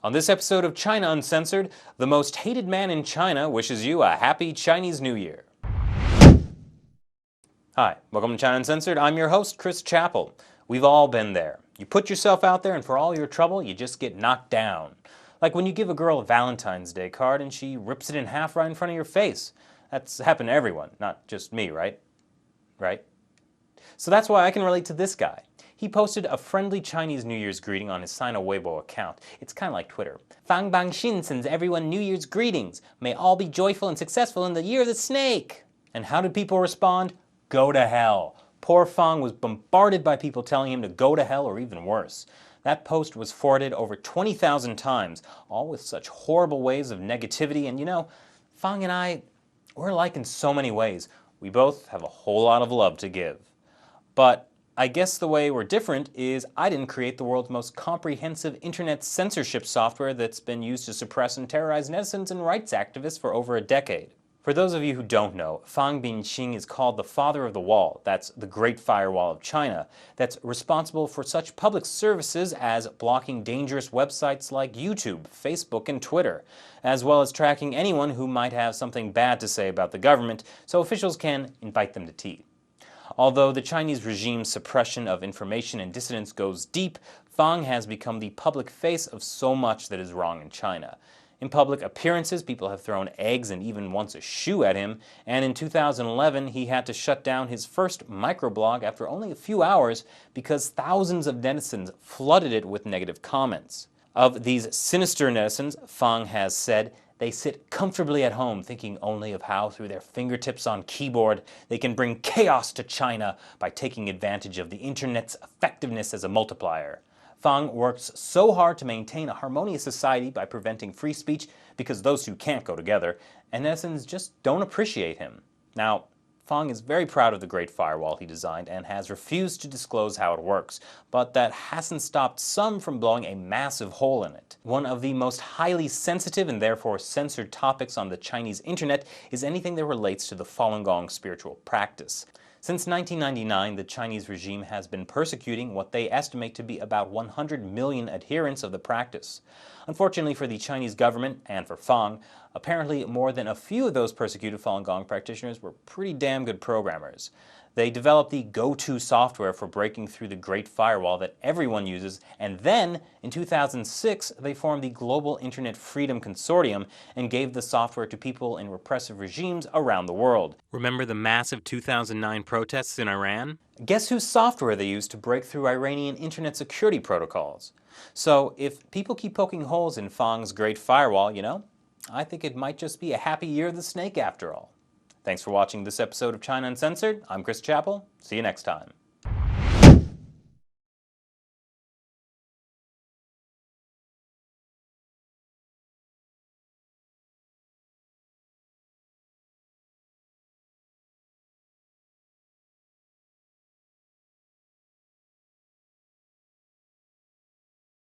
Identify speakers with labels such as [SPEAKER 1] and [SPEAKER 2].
[SPEAKER 1] On this episode of China Uncensored, the most hated man in China wishes you a happy Chinese New Year. Hi, welcome to China Uncensored. I'm your host, Chris Chappell. We've all been there. You put yourself out there and for all your trouble, you just get knocked down. Like when you give a girl a Valentine's Day card and she rips it in half right in front of your face. That's happened to everyone, not just me, right? Right? So that's why I can relate to this guy. He posted a friendly Chinese New Year's greeting on his Sina Weibo account. It's kind of like Twitter. Fang Bang Xin sends everyone New Year's greetings. May all be joyful and successful in the year of the snake. And how did people respond? Go to hell. Poor Fang was bombarded by people telling him to go to hell or even worse. That post was forwarded over 20,000 times, all with such horrible waves of negativity. And you know, Fang and I, we're alike in so many ways. We both have a whole lot of love to give. But I guess the way we're different is I didn't create the world's most comprehensive internet censorship software that's been used to suppress and terrorize netizens and rights activists for over a decade. For those of you who don't know, Fang Binqing is called the father of the wall, that's the Great Firewall of China, that's responsible for such public services as blocking dangerous websites like YouTube, Facebook, and Twitter, as well as tracking anyone who might have something bad to say about the government so officials can invite them to tea. Although the Chinese regime's suppression of information and dissidents goes deep, Fang has become the public face of so much that is wrong in China. In public appearances, people have thrown eggs and even once a shoe at him, and in 2011 he had to shut down his first microblog after only a few hours because thousands of netizens flooded it with negative comments. Of these sinister netizens, Fang has said, they sit comfortably at home thinking only of how through their fingertips on keyboard they can bring chaos to China by taking advantage of the internet's effectiveness as a multiplier. Fang works so hard to maintain a harmonious society by preventing free speech because those two can't go together, and netizens just don't appreciate him. Now, Fang is very proud of the Great Firewall he designed and has refused to disclose how it works, but that hasn't stopped some from blowing a massive hole in it. One of the most highly sensitive and therefore censored topics on the Chinese internet is anything that relates to the Falun Gong spiritual practice. Since 1999, the Chinese regime has been persecuting what they estimate to be about 100 million adherents of the practice. Unfortunately for the Chinese government, and for Fang, apparently more than a few of those persecuted Falun Gong practitioners were pretty damn good programmers. They developed the go-to software for breaking through the Great Firewall that everyone uses, and then, in 2006, they formed the Global Internet Freedom Consortium and gave the software to people in repressive regimes around the world. Remember the massive 2009 protests in Iran? Guess whose software they used to break through Iranian internet security protocols? So, if people keep poking holes in Fang's Great Firewall, you know, I think it might just be a happy year of the snake after all. Thanks for watching this episode of China Uncensored. I'm Chris Chappell. See you next time.